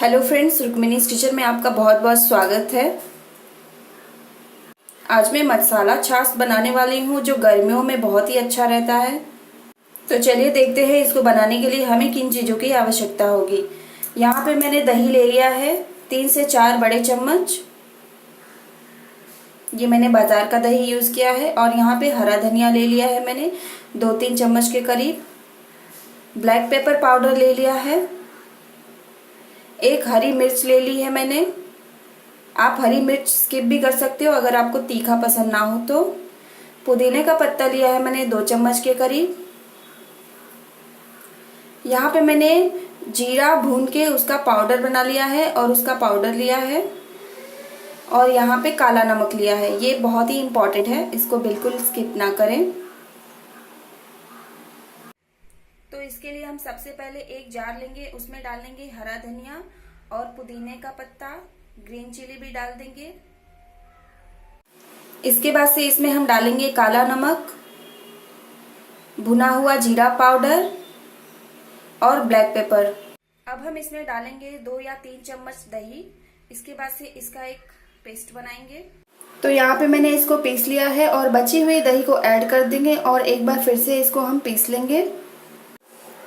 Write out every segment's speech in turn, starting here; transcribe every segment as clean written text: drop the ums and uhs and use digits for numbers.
Hello friends, रुक्मिनीज kitchen में आपका बहुत बहुत स्वागत है। आज मैं मसाला छाछ बनाने वाली हूँ जो गर्मियों में बहुत ही अच्छा रहता है। तो चलिए देखते हैं इसको बनाने के लिए हमें किन चीज़ों की आवश्यकता होगी। यहाँ पे मैंने दही ले लिया है 3 से 4 बड़े चम्मच। ये मैंने बाजार का दही यूज़ किया है। और यहाँ पे हरा धनिया ले लिया है मैंने 2-3 चम्मच के करीब। ब्लैक पेपर पाउडर ले लिया है। एक हरी मिर्च ले ली है मैंने। आप हरी मिर्च स्किप भी कर सकते हो अगर आपको तीखा पसंद ना हो तो। पुदीने का पत्ता लिया है मैंने 2 चम्मच के करीब। यहाँ पे मैंने जीरा भून के उसका पाउडर बना लिया है और उसका पाउडर लिया है। और यहाँ पे काला नमक लिया है। ये बहुत ही इम्पोर्टेंट है, इसको बिल्कुल स्किप ना करें। तो इसके लिए हम सबसे पहले एक जार लेंगे, उसमें डाल देंगे हरा धनिया और पुदीने का पत्ता, ग्रीन चिली भी डाल देंगे। इसके बाद से इसमें हम डालेंगे काला नमक, भुना हुआ जीरा पाउडर और ब्लैक पेपर। अब हम इसमें डालेंगे 2 या 3 चम्मच दही। इसके बाद से इसका एक पेस्ट बनाएंगे। तो यहाँ पे मैंने इसको पीस लिया है और बची हुई दही को ऐड कर देंगे और एक बार फिर से इसको हम पीस लेंगे।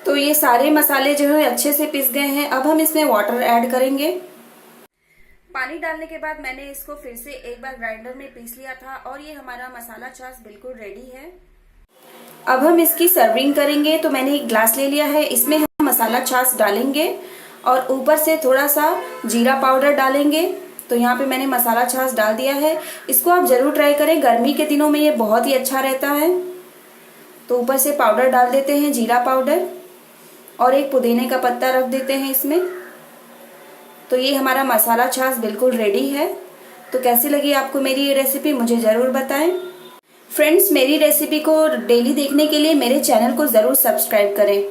तो ये सारे मसाले जो है अच्छे से पिस गए हैं। अब हम इसमें वाटर ऐड करेंगे। पानी डालने के बाद मैंने इसको फिर से एक बार ग्राइंडर में पीस लिया था और ये हमारा मसाला छाछ बिल्कुल रेडी है। अब हम इसकी सर्विंग करेंगे। तो मैंने एक ग्लास ले लिया है, इसमें हम मसाला छाछ डालेंगे और ऊपर से थोड़ा सा जीरा पाउडर डालेंगे। तो यहाँ पे मैंने मसाला छाछ डाल दिया है। इसको आप जरूर ट्राई करें, गर्मी के दिनों में ये बहुत ही अच्छा रहता है। तो ऊपर से पाउडर डाल देते हैं, जीरा पाउडर, और एक पुदीने का पत्ता रख देते हैं इसमें। तो ये हमारा मसाला छाछ बिल्कुल रेडी है। तो कैसी लगी आपको मेरी ये रेसिपी, मुझे ज़रूर बताएं। फ्रेंड्स, मेरी रेसिपी को डेली देखने के लिए मेरे चैनल को ज़रूर सब्सक्राइब करें।